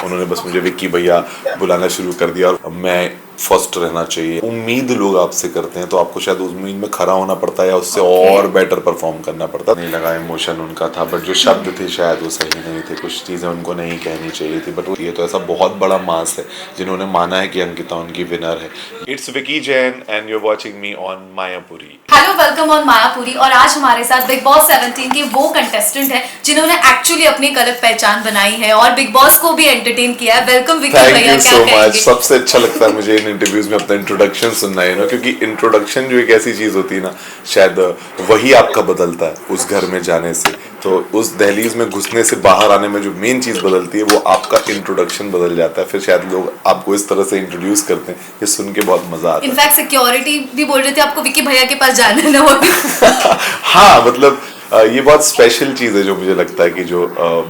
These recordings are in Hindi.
उन्होंने बस मुझे विक्की भैया बुलाना शुरू कर दिया और मैं फर्स्ट रहना चाहिए। उम्मीद लोग आपसे करते हैं तो आपको शायद उस उम्मीद में खरा होना पड़ता है या उससे और बेटर परफॉर्म करना पड़ता है। नहीं लगा इमोशन उनका था, बट जो शब्द थे शायद वो सही नहीं थे, कुछ चीज़ें उनको नहीं कहनी चाहिए थी। बट ये तो ऐसा बहुत बड़ा मास है जिन्होंने माना है कि अंकिता उनकी विनर है। It's Vicky Jain and you are watching me on Mayapuri. Hello, welcome on Mayapuri. और आज हमारे साथ बिग बॉस 17 के वो कंटेस्टेंट है जिन्होंने एक्चुअली अपनी एक अलग पहचान बनाई है और बिग बॉस को भी एंटरटेन किया है। वेलकम विकी भैया। Thank you so much. सबसे अच्छा लगता है मुझे इन इंटरव्यूज में अपना इंट्रोडक्शन सुनना है ना, क्योंकि इंट्रोडक्शन जो एक ऐसी चीज होती है ना, शायद वही आपका बदलता है उस घर में जाने से। तो उस दहलीज में घुसने से बाहर आने में जो मेन चीज बदलती है वो आपका इंट्रोडक्शन बदल जाता है। फिर शायद लोग आपको इस तरह से इंट्रोड्यूस करते हैं, ये सुन के बहुत मजा आता है। इनफैक्ट सिक्योरिटी भी बोल रहे थे आपको विक्की भैया के पास जाना है ना। हाँ, मतलब ये बहुत स्पेशल चीज है जो मुझे लगता है कि जो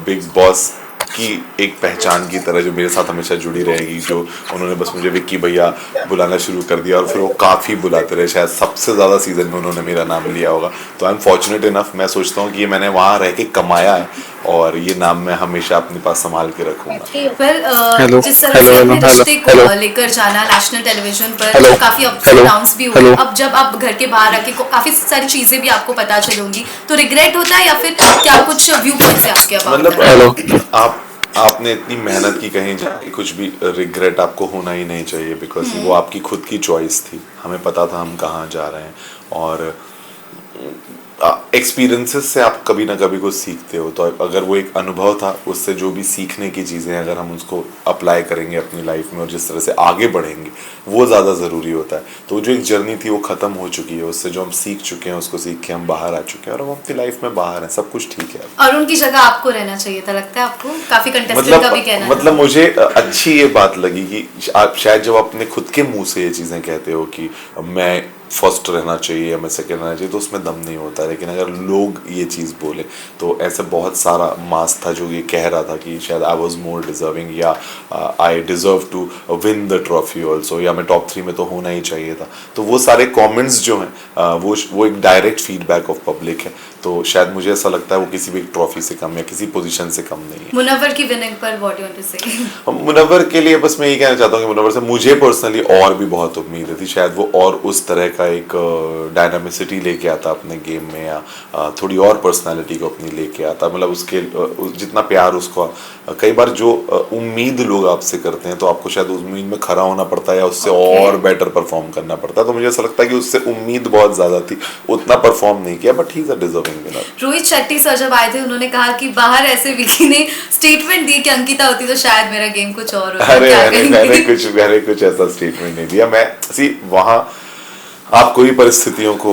बिग बॉस की एक पहचान की तरह जो मेरे साथ हमेशा जुड़ी रहेगी। जो उन्होंने बस मुझे विक्की भैया बुलाना शुरू कर दिया और फिर वो काफ़ी बुलाते रहे, शायद सबसे ज़्यादा सीजन में उन्होंने मेरा नाम लिया होगा। तो आई एम फॉर्चुनेट इनफ, मैं सोचता हूँ कि ये मैंने वहाँ रह के कमाया है और ये नाम मैं हमेशा अपने पास संभाल के रखूंगा। जिस तरह से अपने रिश्ते को लेकर जाना नेशनल टेलीविजन पर काफी अप्स एंड डाउन्स भी हुए। अब जब आप घर के बाहर आके काफी सारी चीजें भी आपको पता चलूंगी, तो रिग्रेट होता है या फिर क्या कुछ व्यू पॉइंट से आपके मतलब आपने इतनी मेहनत की, कहीं जाके कुछ भी रिग्रेट आपको होना ही नहीं चाहिए, बिकॉज वो आपकी खुद की चॉइस थी। हमें पता था हम कहाँ जा रहे हैं और एक्सपीरियंसेस से आप कभी ना कभी कुछ सीखते हो। तो अगर वो एक अनुभव था, उससे जो भी सीखने की चीज़ें अगर हम उसको अप्लाई करेंगे अपनी लाइफ में और जिस तरह से आगे बढ़ेंगे, वो ज़्यादा ज़रूरी होता है। तो जो एक जर्नी थी वो ख़त्म हो चुकी है, उससे जो हम सीख चुके हैं उसको सीख के हम बाहर आ चुके हैं और हम अपनी लाइफ में बाहर हैं, सब कुछ ठीक है। और उनकी जगह आपको रहना चाहिए था, लगता है आपको? काफ़ी कंटेस्टेंट का भी कहना मतलब मुझे अच्छी ये बात लगी कि आप शायद जब अपने खुद के मुंह से ये चीज़ें कहते हो कि मैं फर्स्ट रहना चाहिए या मैं सेकेंड रहना चाहिए, तो उसमें दम नहीं होता। लेकिन अगर लोग ये चीज़ बोले तो ऐसे बहुत सारा मास था जो ये कह रहा था कि शायद आई वॉज मोर डिजर्विंग या I deserve to win the trophy also, या मैं टॉप 3 में तो होना ही चाहिए था। तो वो सारे कमेंट्स जो हैं वो एक डायरेक्ट फीडबैक ऑफ पब्लिक है। तो शायद मुझे ऐसा लगता है वो किसी भी ट्रॉफी से कम या किसी पोजीशन से कम नहीं है। मुनव्वर की विनिंग पर व्हाट यू वांट टू से? मुनव्वर के लिए बस मैं ये कहना चाहता हूँ कि मुनव्वर से मुझे पर्सनली और भी बहुत उम्मीद थी। शायद वो और उस तरह का एक डायनामिसिटी लेके आता अपने गेम में, या थोड़ी और पर्सनालिटी को अपनी लेके आता। मतलब उसके जितना प्यार उसको कई बार जो उम्मीद लोग आपसे करते हैं तो आपको शायद उस उम्मीद में खरा होना पड़ता है या उससे और बेटर परफॉर्म करना पड़ता है। तो मुझे ऐसा लगता है कि उससे उम्मीद बहुत ज्यादा थी, उतना परफॉर्म नहीं किया, but he is a deserving winner. Rohit Shetty sir जब आए थे उन्होंने कहा कि बाहर ऐसे विकी ने स्टेटमेंट दी कि अंकिता होती तो शायद मेरा गेम कुछ और होता। मैंने कुछ ऐसा स्टेटमेंट नहीं दिया। मैं वहां आप कोई परिस्थितियों को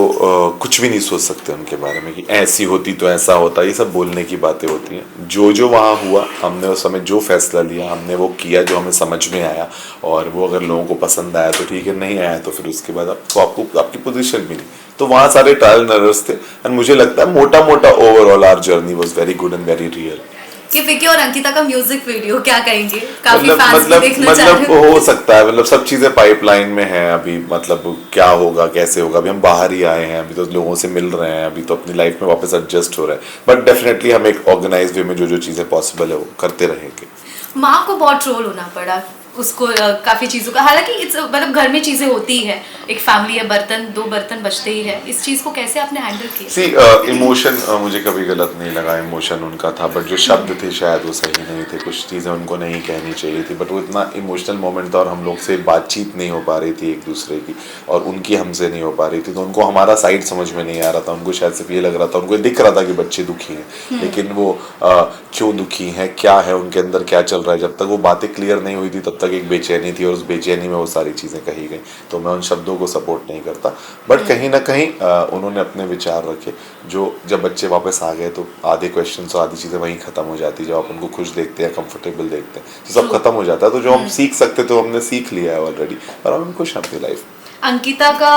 कुछ भी नहीं सोच सकते उनके बारे में कि ऐसी होती तो ऐसा होता। ये सब बोलने की बातें होती हैं। जो वहाँ हुआ, हमने उस समय जो फैसला लिया हमने वो किया जो हमें समझ में आया, और वो अगर लोगों को पसंद आया तो ठीक है, नहीं आया तो फिर उसके बाद आपको आपकी पोजीशन मिली। तो वहाँ सारे ट्रायल एंड एरर्स थे एंड मुझे लगता है मोटा मोटा overall our journey was very good and very real. कि विकी और अंकिता का म्यूजिक वीडियो क्या कहेंगे? काफी फैंस भी देखना चाह रहे हैं। हो सकता है, मतलब सब चीजें पाइपलाइन में है अभी। मतलब क्या होगा कैसे होगा, अभी हम बाहर ही आए हैं, अभी तो लोगों से मिल रहे हैं, अभी तो अपनी लाइफ में वापस एडजस्ट हो रहे हैं। बट डेफिनेटली हम एक ऑर्गेनाइज वे में जो चीजें पॉसिबल है वो करते रहेंगे। माँ को बहुत ट्रोल होना पड़ा उसको काफी चीजों का, हालांकि मतलब घर में चीजें होती है, एक फैमिली है, दो बर्तन बचते ही है। इस चीज को कैसे आपने हैंडल किया? सी इमोशन मुझे कभी गलत नहीं लगा, इमोशन उनका था, बट जो शब्द थे शायद वो सही नहीं थे, कुछ चीज़ें उनको नहीं कहनी चाहिए थी। बट वो इतना इमोशनल मोमेंट था और हम लोग से बातचीत नहीं हो पा रही थी एक दूसरे की, और उनकी हमसे नहीं हो पा रही थी। तो उनको हमारा साइड समझ में नहीं आ रहा था। उनको शायद सिर्फ ये लग रहा था, उनको दिख रहा था कि बच्चे दुखी हैं, लेकिन वो क्यों दुखी हैं, क्या है उनके अंदर, क्या चल रहा है, जब तक वो बातें क्लियर नहीं हुई थी तब तक एक बेचैनी थी और उस बेचैनी में वो सारी चीज़ें कही गई। तो मैं उन शब्दों को सपोर्ट नहीं करता, बट कहीं ना कहीं उन्होंने अपने विचार रखे। जो जब बच्चे वापस आ गए तो आधे क्वेश्चन और आधी चीज़ें वहीं ख़त्म हो जाती। जब आप उनको खुश देखते हैं, कंफर्टेबल देखते हैं, तो सब खत्म हो जाता है। तो जो हम सीख सकते थे हमने सीख लिया है ऑलरेडी, और हम खुश हैं अपनी लाइफ। अंकिता का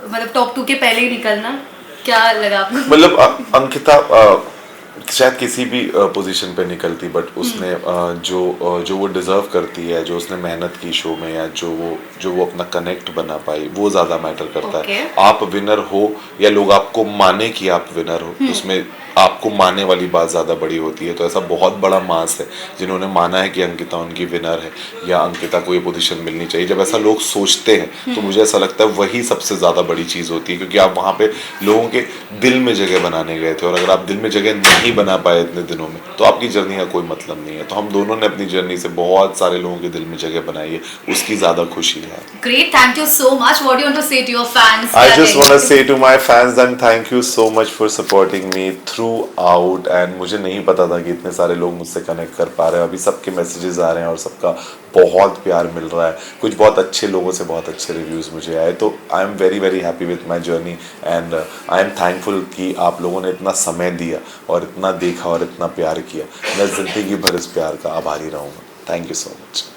मतलब टॉप 2 के पहले ही निकलना क्या लगा आपको? मतलब अंकिता शायद किसी भी पोजीशन पे निकलती, बट उसने जो वो डिज़र्व करती है, जो उसने मेहनत की शो में, या जो वो अपना कनेक्ट बना पाई, वो ज़्यादा मैटर करता है। आप विनर हो या लोग आपको माने कि आप विनर हो, उसमें आपको मानने वाली बात ज़्यादा बड़ी होती है। तो ऐसा बहुत बड़ा मास है जिन्होंने माना है कि अंकिता उनकी विनर है या अंकिता को ये पोजीशन मिलनी चाहिए। जब ऐसा लोग सोचते हैं तो मुझे ऐसा लगता है वही सबसे ज़्यादा बड़ी चीज़ होती है, क्योंकि आप वहाँ पे लोगों के दिल में जगह बनाने गए थे, और अगर आप दिल में जगह नहीं बना पाए इतने दिनों में तो आपकी जर्नी का कोई मतलब नहीं है। तो हम दोनों ने अपनी जर्नी से बहुत सारे लोगों के दिल में जगह बनाई है, उसकी ज़्यादा खुशी है। Great, thank you so much. What do you want to say to your fans? I just want to say to my fans that thank you so much for supporting me throughout, and मुझे नहीं पता था कि इतने सारे लोग मुझसे कनेक्ट कर पा रहे हैं। अभी सबके मैसेजेस आ रहे हैं और सबका बहुत प्यार मिल रहा है। कुछ बहुत अच्छे लोगों से बहुत अच्छे रिव्यूज़ मुझे आए, तो I am very very happy with my journey, and I am thankful कि आप लोगों ने इतना समय दिया और इतना देखा और इतना प्यार किया। मैं ज़िंदगी भर इस प्यार का आभारी रहूँगा। Thank you so much.